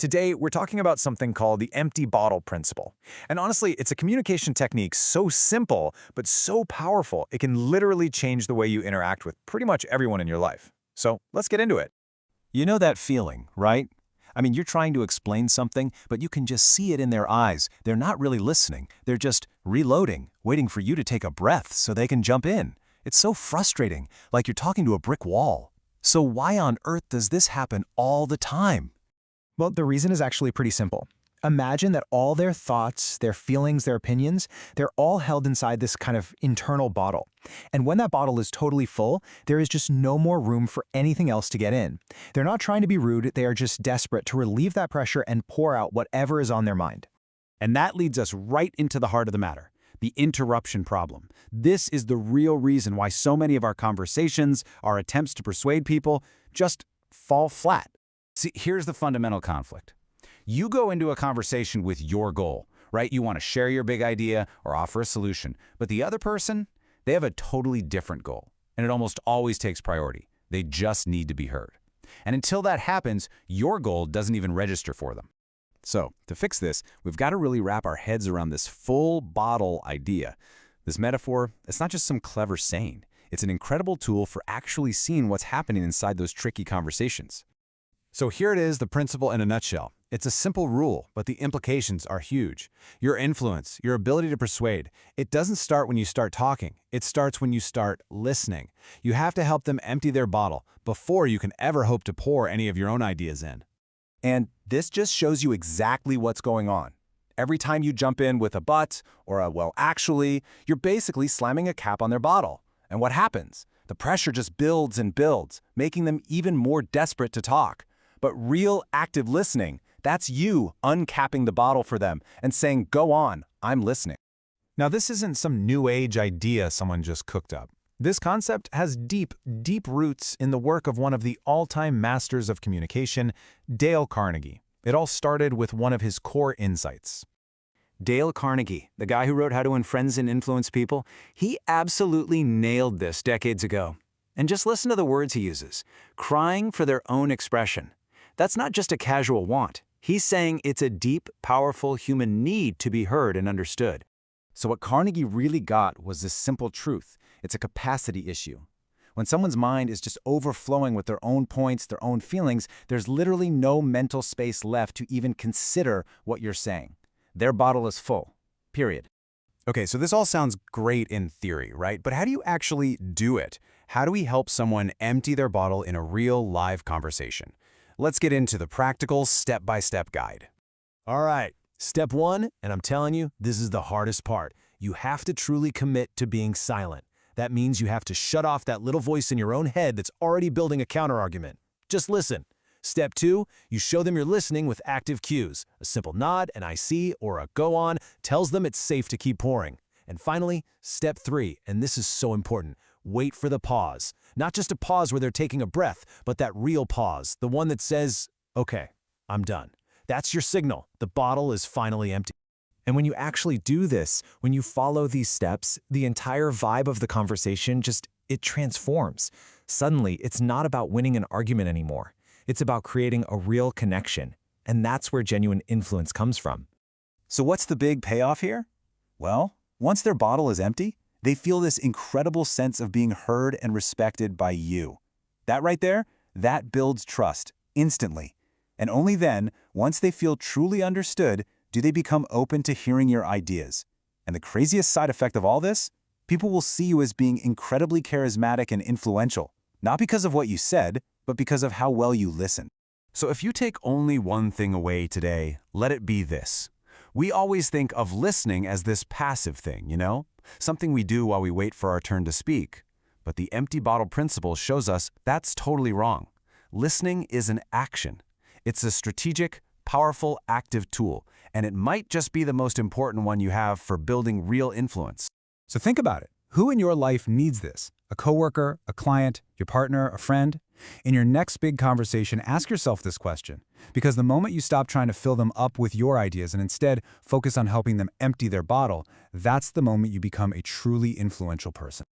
Today, we're talking about something called the empty bottle principle. And honestly, it's a communication technique so simple, but so powerful, it can literally change the way you interact with pretty much everyone in your life. So let's get into it. You know that feeling, right? I mean, you're trying to explain something, but you can just see it in their eyes. They're not really listening. They're just reloading, waiting for you to take a breath so they can jump in. It's so frustrating, like you're talking to a brick wall. So why on earth does this happen all the time? Well, the reason is actually pretty simple. Imagine that all their thoughts, their feelings, their opinions, they're all held inside this kind of internal bottle. And when that bottle is totally full, there is just no more room for anything else to get in. They're not trying to be rude, they are just desperate to relieve that pressure and pour out whatever is on their mind. And that leads us right into the heart of the matter, the interruption problem. This is the real reason why so many of our conversations, our attempts to persuade people, just fall flat. See, here's the fundamental conflict. You go into a conversation with your goal, right? You want to share your big idea or offer a solution. But the other person, they have a totally different goal. And it almost always takes priority. They just need to be heard. And until that happens, your goal doesn't even register for them. So, to fix this, we've got to really wrap our heads around this full bottle idea. This metaphor, it's not just some clever saying. It's an incredible tool for actually seeing what's happening inside those tricky conversations. So here it is, the principle in a nutshell. It's a simple rule, but the implications are huge. Your influence, your ability to persuade, it doesn't start when you start talking. It starts when you start listening. You have to help them empty their bottle before you can ever hope to pour any of your own ideas in. And this just shows you exactly what's going on. Every time you jump in with a but or a well actually, you're basically slamming a cap on their bottle. And what happens? The pressure just builds and builds, making them even more desperate to talk. But real active listening, that's you uncapping the bottle for them and saying, go on, I'm listening. Now, this isn't some new age idea someone just cooked up. This concept has deep, deep roots in the work of one of the all-time masters of communication, Dale Carnegie. It all started with one of his core insights. Dale Carnegie, the guy who wrote How to Win Friends and Influence People, he absolutely nailed this decades ago. And just listen to the words he uses. Crying for their own expression. That's not just a casual want. He's saying it's a deep, powerful human need to be heard and understood. So what Carnegie really got was this simple truth. It's a capacity issue. When someone's mind is just overflowing with their own points, their own feelings, there's literally no mental space left to even consider what you're saying. Their bottle is full, period. Okay, so this all sounds great in theory, right? But how do you actually do it? How do we help someone empty their bottle in a real live conversation? Let's get into the practical step-by-step guide. All right, step one, and I'm telling you, this is the hardest part. You have to truly commit to being silent. That means you have to shut off that little voice in your own head that's already building a counterargument. Just listen. Step two, you show them you're listening with active cues. A simple nod, an I see, or a go on tells them it's safe to keep pouring. And finally, step three, and this is so important, wait for the pause. Not just a pause where they're taking a breath, but that real pause, the one that says, okay, I'm done. That's your signal. The bottle is finally empty. And when you actually do this, when you follow these steps, the entire vibe of the conversation it transforms. Suddenly, it's not about winning an argument anymore. It's about creating a real connection. And that's where genuine influence comes from. So what's the big payoff here? Well, once their bottle is empty, they feel this incredible sense of being heard and respected by you. That right there, that builds trust instantly. And only then, once they feel truly understood, do they become open to hearing your ideas. And the craziest side effect of all this? People will see you as being incredibly charismatic and influential, not because of what you said, but because of how well you listen. So if you take only one thing away today, let it be this. We always think of listening as this passive thing, you know? Something we do while we wait for our turn to speak. But the empty bottle principle shows us that's totally wrong. Listening is an action. It's a strategic, powerful, active tool, and it might just be the most important one you have for building real influence. So think about it. Who in your life needs this? A coworker, a client, your partner, a friend? In your next big conversation, ask yourself this question. Because the moment you stop trying to fill them up with your ideas and instead focus on helping them empty their bottle, that's the moment you become a truly influential person.